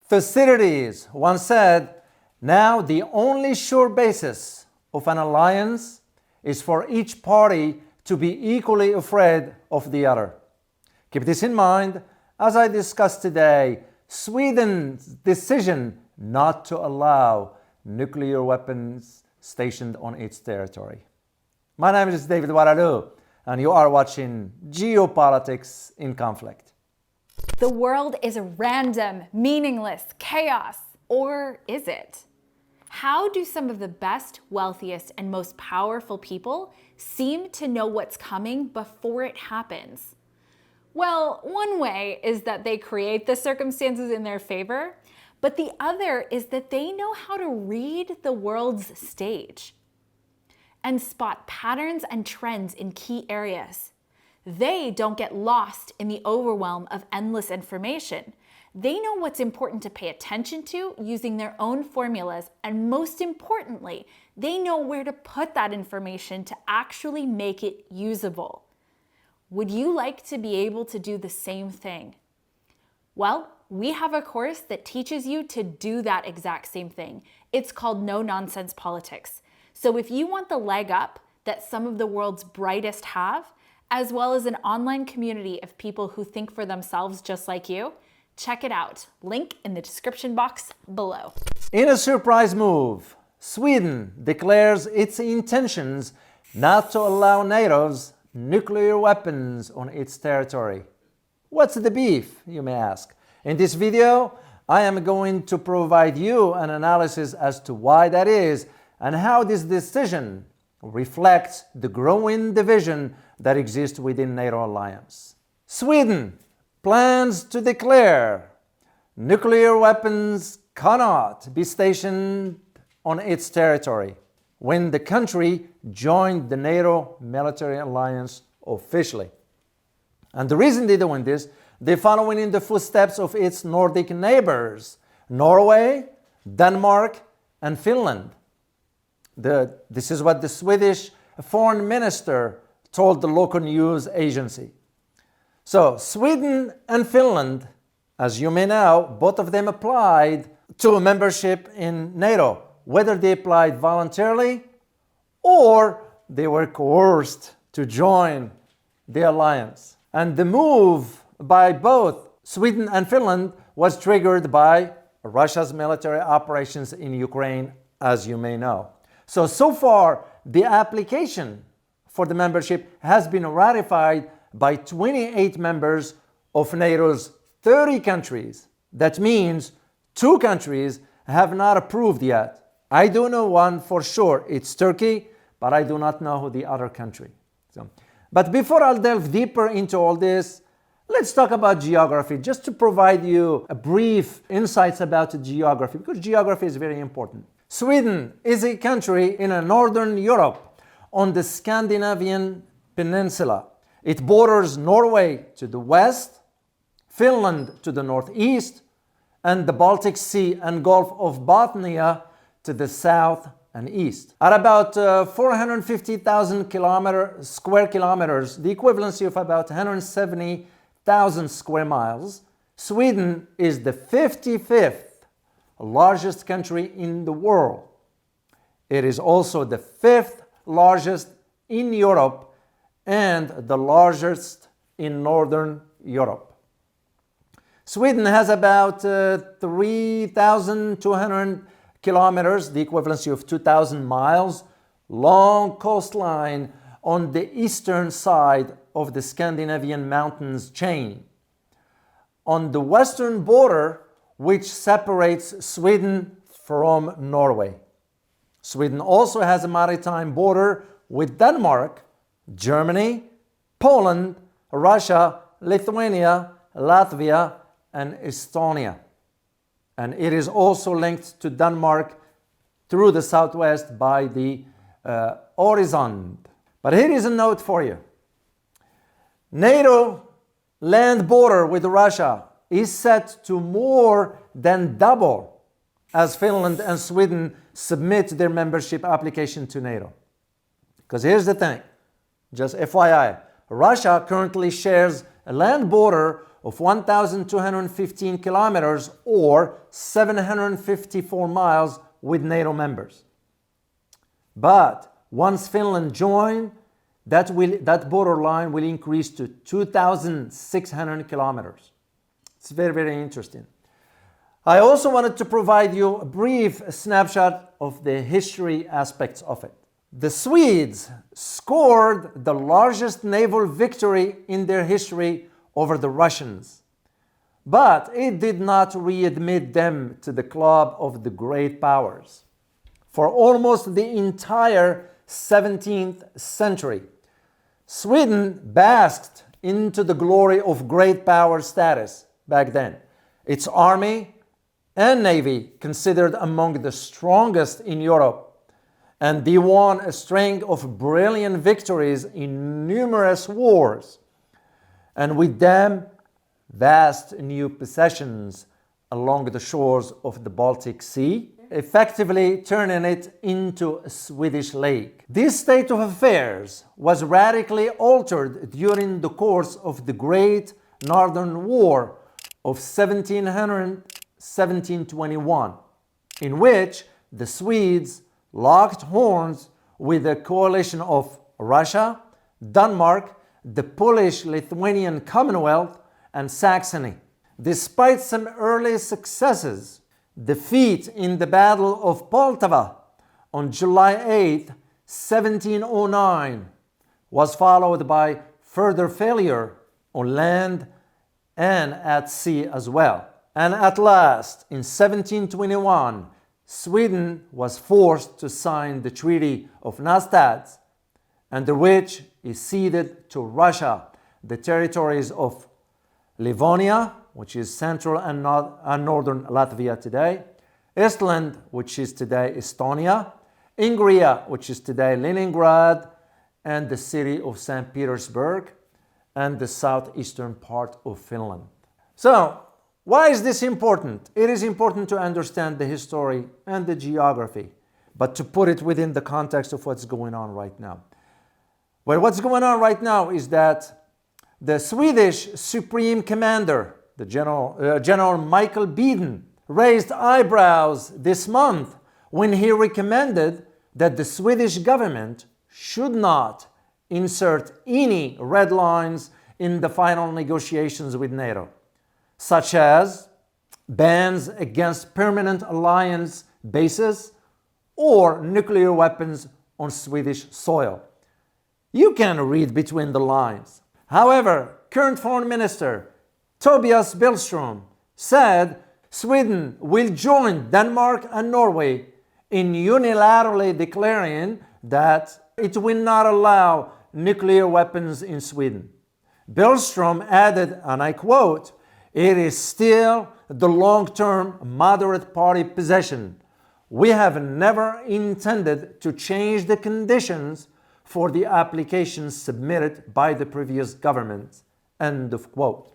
Thucydides once said, "Now the only sure basis of an alliance is for each party to be equally afraid of the other." Keep this in mind as I discuss today Sweden's decision not to allow nuclear weapons stationed on its territory. My name is David Waralu, and you are watching Geopolitics in Conflict. The world is random, meaningless, chaos. Or is it? How do some of the best, wealthiest, and most powerful people seem to know what's coming before it happens? Well, one way is that they create the circumstances in their favor, but the other is that they know how to read the world's stage and spot patterns and trends in key areas. They don't get lost in the overwhelm of endless information. They know what's important to pay attention to using their own formulas, and most importantly, they know where to put that information to actually make it usable. Would you like to be able to do the same thing? Well, we have a course that teaches you to do that exact same thing. It's called No Nonsense Politics. So if you want the leg up that some of the world's brightest have, as well as an online community of people who think for themselves just like you, check it out. Link in the description box below. In a surprise move, Sweden declares its intentions not to allow NATO's nuclear weapons on its territory. What's the beef, you may ask? In this video, I am going to provide you an analysis as to why that is and how this decision reflects the growing division that exists within NATO alliance. Sweden plans to declare nuclear weapons cannot be stationed on its territory when the country joined the NATO military alliance officially. And the reason they're doing this, they're following in the footsteps of its Nordic neighbors, Norway, Denmark, and Finland. This is what the Swedish foreign minister told the local news agency. So Sweden and Finland, as you may know, both of them applied to a membership in NATO, whether they applied voluntarily or they were coerced to join the alliance. And the move by both Sweden and Finland was triggered by Russia's military operations in Ukraine, as you may know. So far, the application for the membership has been ratified by 28 members of NATO's 30 countries. That means 2 countries have not approved yet. I do know one for sure, it's Turkey, but I do not know the other country. But before I'll delve deeper into all this, let's talk about geography, just to provide you a brief insights about geography, because geography is very important. Sweden is a country in northern Europe on the Scandinavian peninsula. It borders Norway to the west, Finland to the northeast, and the Baltic Sea and Gulf of Bothnia to the south and east. At about 450,000 square kilometers, the equivalency of about 170,000 square miles, Sweden is the 55th largest country in the world. It is also the 5th largest in Europe and the largest in Northern Europe. Sweden has about 3,200 kilometers, the equivalency of 2,000 miles, long coastline on the eastern side of the Scandinavian mountains chain. On the western border, which separates Sweden from Norway. Sweden also has a maritime border with Denmark, Germany, Poland, Russia, Lithuania, Latvia, and Estonia. And it is also linked to Denmark through the southwest by the Øresund. But here is a note for you. NATO land border with Russia is set to more than double as Finland and Sweden submit their membership application to NATO. Because here's the thing, just FYI, Russia currently shares a land border of 1,215 kilometers or 754 miles with NATO members. But once Finland joins, that borderline will increase to 2,600 kilometers. It's very, very interesting. I also wanted to provide you a brief snapshot of the history aspects of it. The Swedes scored the largest naval victory in their history over the Russians, but it did not readmit them to the club of the great powers. For almost the entire 17th century, Sweden basked into the glory of great power status back then. Its army and navy considered among the strongest in Europe, and they won a string of brilliant victories in numerous wars, and with them vast new possessions along the shores of the Baltic Sea, effectively turning it into a Swedish lake. This state of affairs was radically altered during the course of the Great Northern War of 1700-1721, in which the Swedes locked horns with a coalition of Russia, Denmark, the Polish-Lithuanian Commonwealth, and Saxony. Despite some early successes, defeat in the Battle of Poltava on July 8, 1709 was followed by further failure on land and at sea as well. And at last, in 1721, Sweden was forced to sign the Treaty of Nystad, under which it ceded to Russia the territories of Livonia, which is central and northern Latvia today, Estland, which is today Estonia, Ingria, which is today Leningrad, and the city of St. Petersburg, and the southeastern part of Finland. So, why is this important? It is important to understand the history and the geography, but to put it within the context of what's going on right now. Well, what's going on right now is that the Swedish Supreme Commander, the General Michael Biden, raised eyebrows this month when he recommended that the Swedish government should not insert any red lines in the final negotiations with NATO, such as bans against permanent alliance bases or nuclear weapons on Swedish soil. You can read between the lines. However, current Foreign Minister Tobias Billström said Sweden will join Denmark and Norway in unilaterally declaring that it will not allow nuclear weapons in Sweden. Billström added, and I quote, "It is still the long-term moderate party position. We have never intended to change the conditions for the applications submitted by the previous government." End of quote.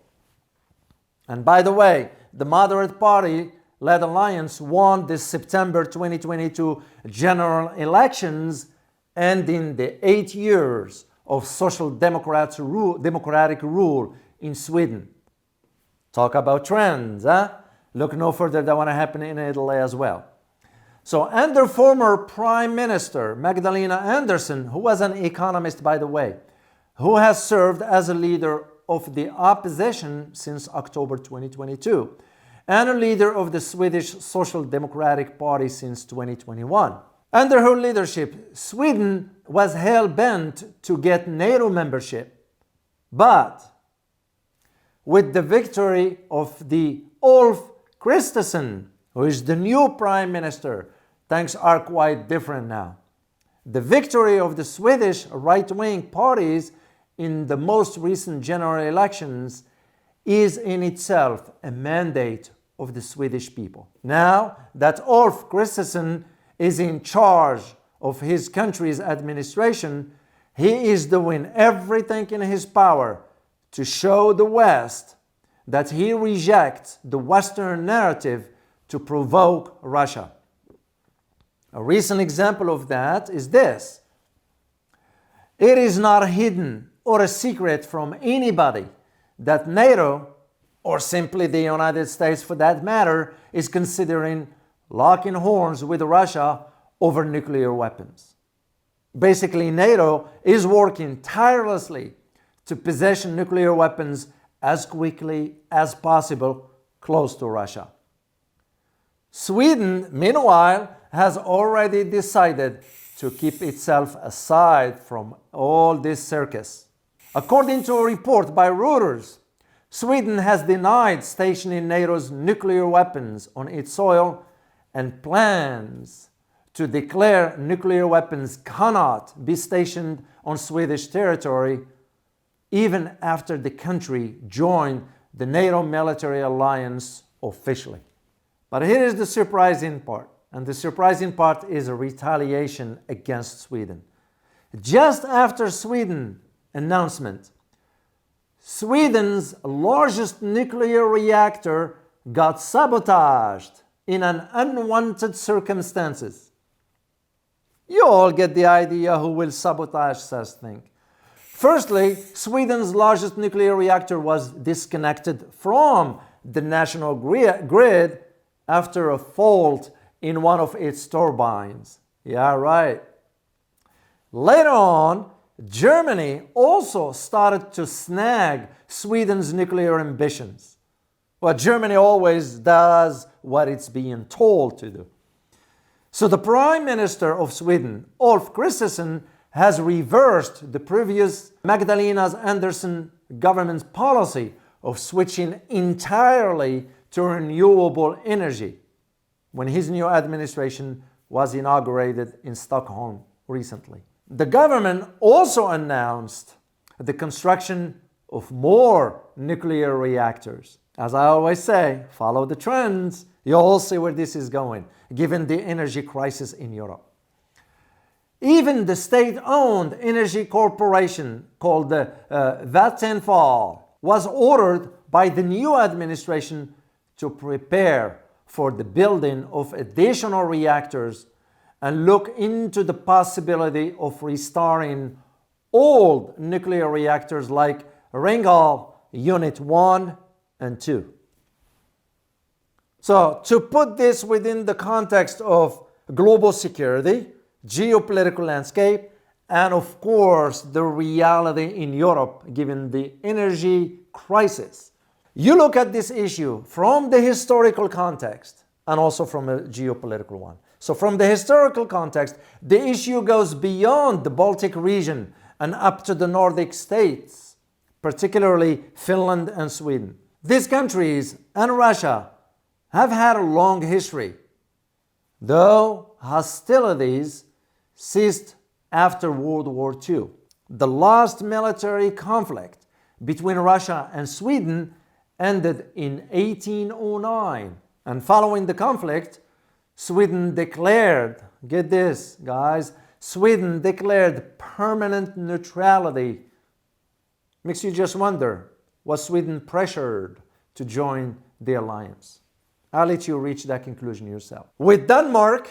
And by the way, the moderate party-led alliance won the September 2022 general elections, ending the 8 years of social democratic rule in Sweden. Talk about trends, huh? Look no further than what happened in Italy as well. So under former Prime Minister Magdalena Andersson, who was an economist by the way, who has served as a leader of the opposition since October 2022, and a leader of the Swedish Social Democratic Party since 2021. Under her leadership, Sweden was hell-bent to get NATO membership. But with the victory of the Ulf Kristersson, who is the new Prime Minister, things are quite different now. The victory of the Swedish right-wing parties in the most recent general elections is in itself a mandate of the Swedish people. Now that Ulf Kristersson is in charge of his country's administration, he is doing everything in his power to show the West that he rejects the Western narrative to provoke Russia. A recent example of that is this. It is not hidden or a secret from anybody that NATO or simply the United States for that matter, is considering locking horns with Russia over nuclear weapons. Basically, NATO is working tirelessly to possession nuclear weapons as quickly as possible close to Russia. Sweden, meanwhile, has already decided to keep itself aside from all this circus. According to a report by Reuters, Sweden has denied stationing NATO's nuclear weapons on its soil and plans to declare nuclear weapons cannot be stationed on Swedish territory even after the country joined the NATO military alliance officially. But here is the surprising part, and the surprising part is a retaliation against Sweden. Just after Sweden's announcement, Sweden's largest nuclear reactor got sabotaged in an unwanted circumstances. You all get the idea who will sabotage such thing. Firstly, Sweden's largest nuclear reactor was disconnected from the national grid after a fault in one of its turbines. Yeah, right. Later on, Germany also started to snag Sweden's nuclear ambitions. Well, Germany always does what it's being told to do. So the Prime Minister of Sweden, Ulf Kristersson, has reversed the previous Magdalena Andersson government's policy of switching entirely to renewable energy when his new administration was inaugurated in Stockholm recently. The government also announced the construction of more nuclear reactors. As I always say, follow the trends. You'll see where this is going, given the energy crisis in Europe. Even the state-owned energy corporation called the Vattenfall was ordered by the new administration to prepare for the building of additional reactors and look into the possibility of restoring old nuclear reactors like Ringhals Unit 1 and 2. So, to put this within the context of global security, geopolitical landscape, and of course the reality in Europe given the energy crisis, you look at this issue from the historical context and also from a geopolitical one. So from the historical context, the issue goes beyond the Baltic region and up to the Nordic states, particularly Finland and Sweden. These countries and Russia have had a long history, though hostilities ceased after World War II. The last military conflict between Russia and Sweden ended in 1809, and following the conflict, Sweden declared, get this guys, Sweden declared permanent neutrality. Makes you just wonder, was Sweden pressured to join the alliance? I'll let you reach that conclusion yourself. With Denmark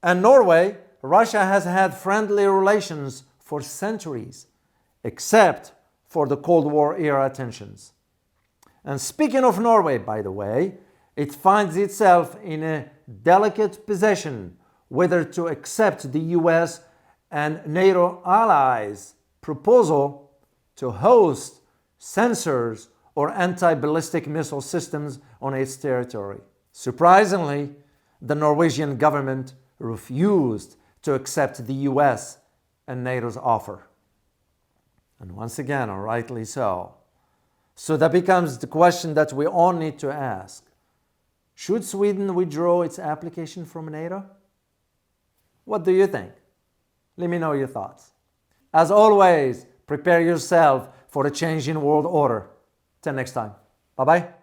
and Norway, Russia has had friendly relations for centuries, except for the Cold War era tensions. And speaking of Norway, by the way, it finds itself in a delicate position whether to accept the US and NATO allies' proposal to host sensors or anti-ballistic missile systems on its territory. Surprisingly, the Norwegian government refused to accept the US and NATO's offer. And once again, rightly so. So that becomes the question that we all need to ask. Should Sweden withdraw its application from NATO? What do you think? Let me know your thoughts. As always, prepare yourself for a changing world order. Till next time. Bye-bye.